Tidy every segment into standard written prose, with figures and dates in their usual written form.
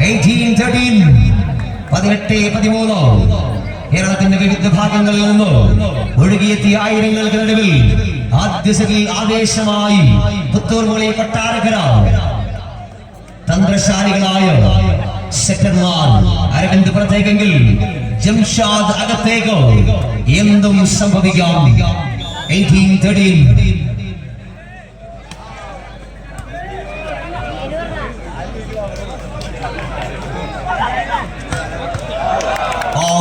18-13 18-13 കേരളത്തിന്റെ വിവിധ ഭാഗങ്ങളിൽ നിന്ന് ഒഴുകിയെത്തിയ ആയിരങ്ങൾക്ക് നടുവിൽ ആദ്യ സെറ്റിൽ ആവേശമായി പുത്തൂർ മോളി കൊട്ടാരക്കര തന്ത്രശാലികളായ സെറ്റർമാർ അരവിന്ദ് പുറത്തേക്കെങ്കിൽ ജംഷാദ് അകത്തേക്ക് എന്തും സംഭവിക്കാം 18-13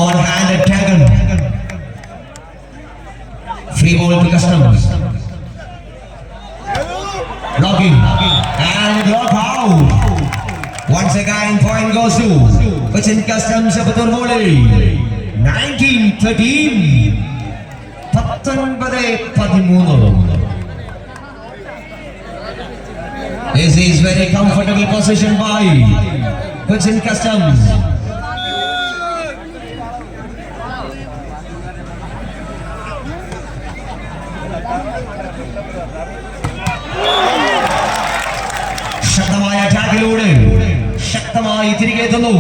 one-handed tackle. Free ball to Customs. Blocking and block out. Once again, point goes to Cochin Customs of Puthur Moli. 19-13. 19-13. This is very comfortable position by Cochin Customs. ശക്തമായ അറ്റാക്കിലൂടെ ശക്തമായി തിരികെ എത്തുന്നു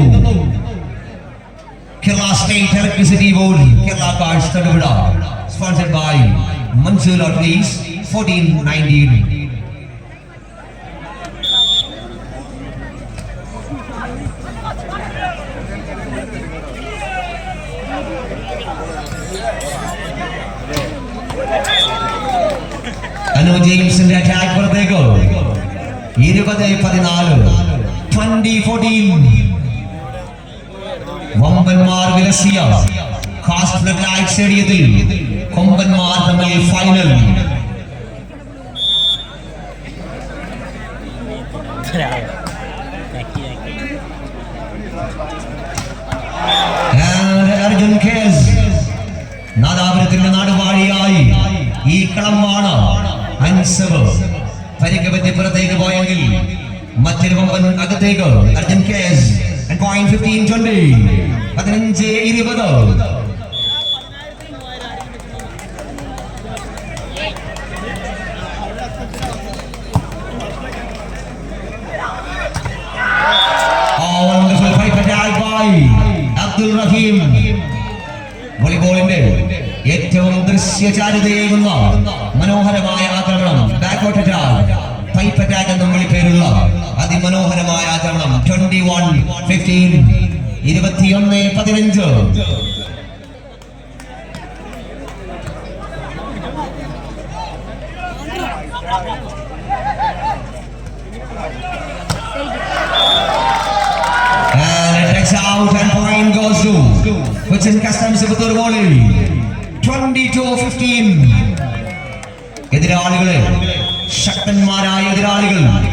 Kerala state electricity board Kerala cards Thodupuzha sponsored by Mansoor lotteries 14-19 Anu ജെയിംസിന്റെ attack പുറത്തേക്ക് 20-14 20-14 വമ്പന്മാർ വിലസിയ cast light സ്റ്റേഡിയത്തിൽ കൊമ്പന്മാർ തമ്മിൽ final Arjun case നാദാപുരത്തിന്റെ നാടുവാഴിയായി ഈ കളമാണ് unsub പരിക്ക് പറ്റി പുറത്തേക്ക് പോയെങ്കിൽ മറ്റൊരു വമ്പൻ അകത്തേക്ക് Arjun case point 15-20 15-20 wonderful fight attack by Abdul Rahim. വോളിബോളിന്റെ ഏറ്റവും ദൃശ്യചാരുതയേകുന്ന മനോഹരമായ ആക്രമണം ബാക്കോട്ട് അറ്റാക്ക് പൈപ്പ് അറ്റാക്ക് എന്നും വിളിപ്പേരുള്ള അതിമനോഹരമായ ആക്രമണം 21-15 21-15 out and point goes to Cochin Customs Puthur Moli 22-15 എതിരാളികളെ ശക്തന്മാരായ എതിരാളികൾ